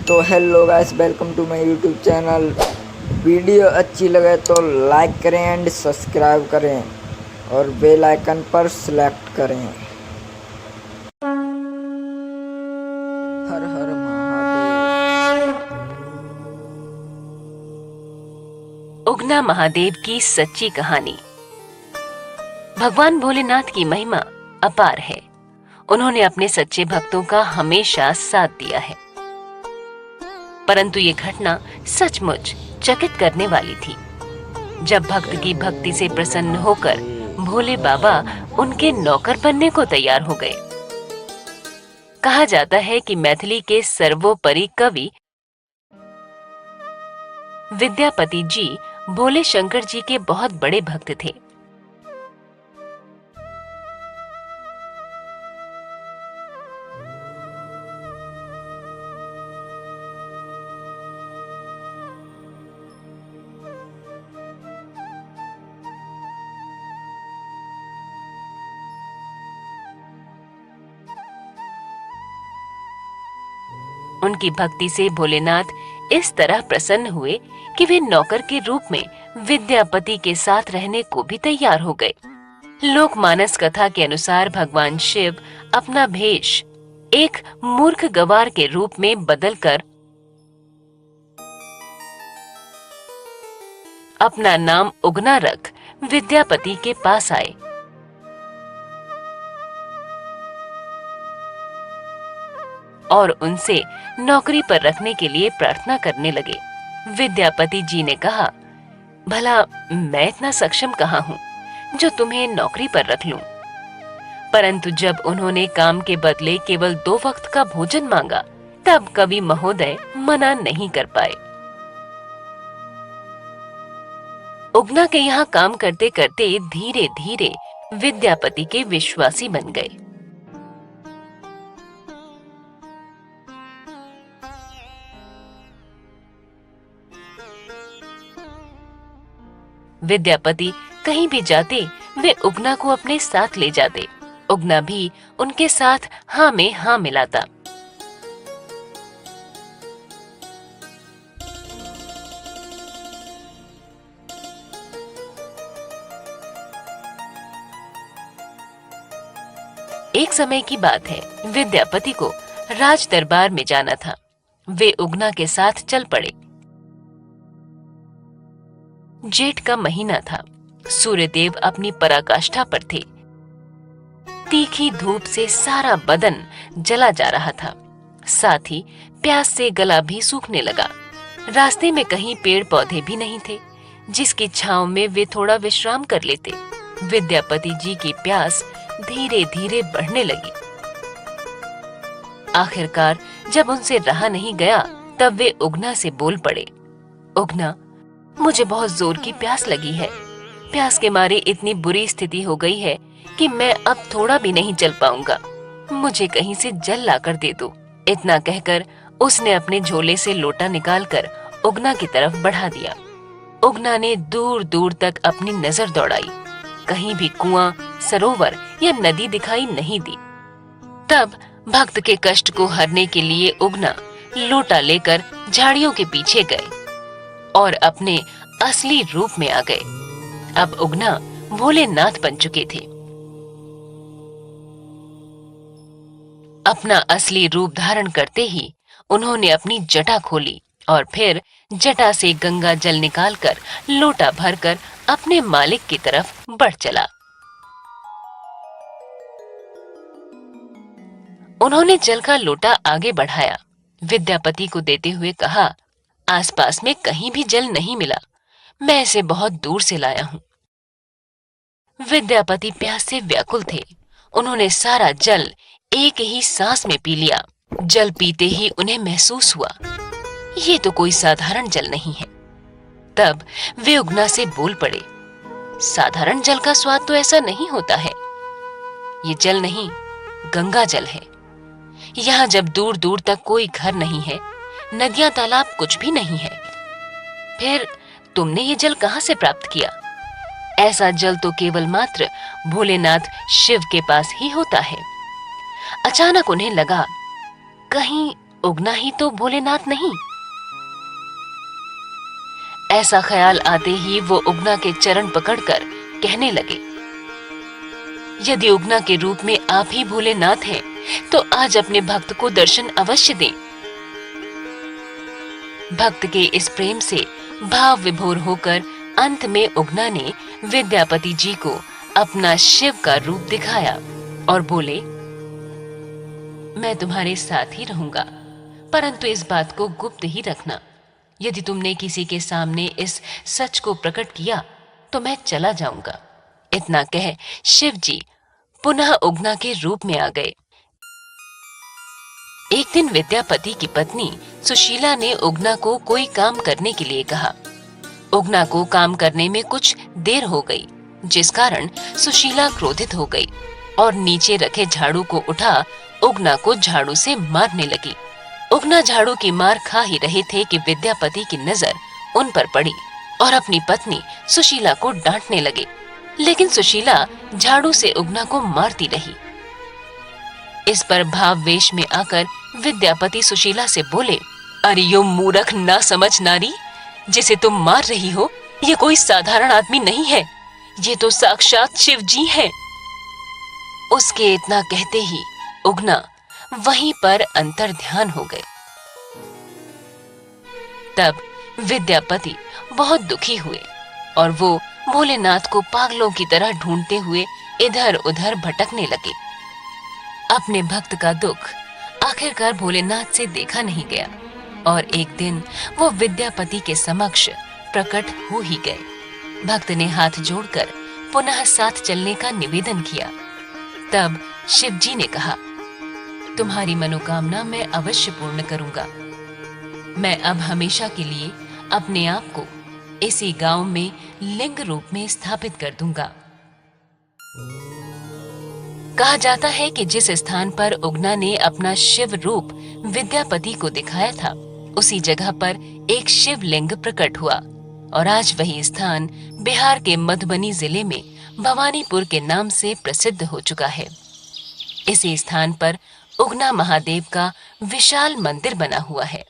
तो hello guys, welcome to my YouTube channel. Video अच्छी लगे तो लाइक करें एंड सब्सक्राइब करें और बेल आइकन पर सेलेक्ट करें। हर हर महादेव। उगना महादेव की सच्ची कहानी। भगवान भोलेनाथ की महिमा अपार है। उन्होंने अपने सच्चे भक्तों का हमेशा साथ दिया है। परंतु ये घटना सचमुच चकित करने वाली थी। जब भक्त की भक्ति से प्रसन्न होकर भोले बाबा उनके नौकर बनने को तैयार हो गए। कहा जाता है कि मैथिली के सर्वोपरि कवि विद्यापति जी भोले शंकर जी के बहुत बड़े भक्त थे। उनकी भक्ति से भोलेनाथ इस तरह प्रसन्न हुए कि वे नौकर के रूप में विद्यापति के साथ रहने को भी तैयार हो गए। लोकमानस कथा के अनुसार भगवान शिव अपना भेष एक मूर्ख गवार के रूप में बदलकर अपना नाम उगना रख विद्यापति के पास आए। और उनसे नौकरी पर रखने के लिए प्रार्थना करने लगे। विद्यापति जी ने कहा, भला मैं इतना सक्षम कहाँ हूँ जो तुम्हें नौकरी पर रख लूं। परंतु जब उन्होंने काम के बदले केवल 2 वक्त का भोजन मांगा, तब कवि महोदय मना नहीं कर पाए। उगना के यहाँ काम करते करते धीरे धीरे विद्यापति के विश्वासी बन गए। विद्यापति कहीं भी जाते वे उगना को अपने साथ ले जाते। उगना भी उनके साथ हाँ में हाँ मिलाता। एक समय की बात है, विद्यापति को राज दरबार में जाना था। वे उगना के साथ चल पड़े। जेठ का महीना था। सूर्यदेव अपनी पराकाष्ठा पर थे। तीखी धूप से सारा बदन जला जा रहा था। साथ ही प्यास से गला भी सूखने लगा। रास्ते में कहीं पेड़ पौधे भी नहीं थे जिसकी छांव में वे थोड़ा विश्राम कर लेते। विद्यापति जी की प्यास धीरे धीरे बढ़ने लगी। आखिरकार जब उनसे रहा नहीं गया, तब वे उगना से बोल पड़े, उगना, मुझे बहुत जोर की प्यास लगी है। प्यास के मारे इतनी बुरी स्थिति हो गई है कि मैं अब थोड़ा भी नहीं चल पाऊंगा। मुझे कहीं से जल लाकर दे दो। इतना कहकर उसने अपने झोले से लोटा निकालकर उगना की तरफ बढ़ा दिया। उगना ने दूर दूर तक अपनी नजर दौड़ाई। कहीं भी कुआं, सरोवर या नदी दिखाई नहीं दी। तब भक्त के कष्ट को हरने के लिए उगना लोटा लेकर झाड़ियों के पीछे गए और अपने असली रूप में आ गए। अब उगना भोलेनाथ बन चुके थे। अपना असली रूप धारण करते ही उन्होंने अपनी जटा खोली और फिर जटा से गंगा जल निकालकर लोटा भरकर अपने मालिक की तरफ बढ़ चला। उन्होंने जल का लोटा आगे बढ़ाया। विद्यापति को देते हुए कहा, आसपास में कहीं भी जल नहीं मिला। मैं इसे बहुत दूर से लाया हूँ। विद्यापति प्यास से व्याकुल थे। उन्होंने सारा जल एक ही सांस में पी लिया। जल पीते ही उन्हें महसूस हुआ, ये तो कोई साधारण जल नहीं है। तब वे उगना से बोल पड़े, साधारण जल का स्वाद तो ऐसा नहीं होता है। ये जल नहीं, गंगा जल है। यहाँ जब दूर दूर तक कोई घर नहीं है, नदियां तालाब कुछ भी नहीं है, फिर तुमने ये जल कहाँ से प्राप्त किया? ऐसा जल तो केवल मात्र भोलेनाथ शिव के पास ही होता है। अचानक उन्हें लगा, कहीं उगना ही तो भोलेनाथ नहीं? ऐसा ख्याल आते ही वो उगना के चरण पकड़कर कहने लगे, यदि उगना के रूप में आप ही भोलेनाथ हैं, तो आज अपने भक्त को दर्शन अवश्य दें। भक्त के इस प्रेम से भाव विभोर होकर अंत में उगना ने विद्यापति जी को अपना शिव का रूप दिखाया और बोले, मैं तुम्हारे साथ ही रहूंगा, परंतु इस बात को गुप्त ही रखना। यदि तुमने किसी के सामने इस सच को प्रकट किया तो मैं चला जाऊंगा। इतना कह शिव जी पुनः उगना के रूप में आ गए। एक दिन विद्यापति की पत्नी सुशीला ने उगना को कोई काम करने के लिए कहा। उगना को काम करने में कुछ देर हो गई, जिस कारण सुशीला क्रोधित हो गई और नीचे रखे झाड़ू को उठा उगना को झाड़ू से मारने लगी। उगना झाड़ू की मार खा ही रहे थे कि विद्यापति की नजर उन पर पड़ी और अपनी पत्नी सुशीला को डांटने लगे, लेकिन सुशीला झाड़ू से उगना को मारती रही। इस पर भाववेश में आकर विद्यापति सुशीला से बोले, अरे यो मूर्ख ना समझ नारी, जिसे तुम मार रही हो ये कोई साधारण आदमी नहीं है, ये तो साक्षात शिव जी हैं। उसके इतना कहते ही उगना वहीं पर अंतर ध्यान हो गए। तब विद्यापति बहुत दुखी हुए और वो भोलेनाथ को पागलों की तरह ढूंढते हुए इधर उधर भटकने लगे। अपने भक्त का दुख आखिरकार भोलेनाथ से देखा नहीं गया और एक दिन वो विद्यापति के समक्ष प्रकट हो ही गए। भक्त ने हाथ जोड़कर पुनः साथ चलने का निवेदन किया। तब शिव जी ने कहा, तुम्हारी मनोकामना मैं अवश्य पूर्ण करूंगा। मैं अब हमेशा के लिए अपने आप को इसी गांव में लिंग रूप में स्थापित कर दूंगा। कहा जाता है कि जिस स्थान पर उगना ने अपना शिव रूप विद्यापति को दिखाया था, उसी जगह पर एक शिवलिंग प्रकट हुआ और आज वही स्थान बिहार के मधुबनी जिले में भवानीपुर के नाम से प्रसिद्ध हो चुका है। इसी स्थान पर उगना महादेव का विशाल मंदिर बना हुआ है।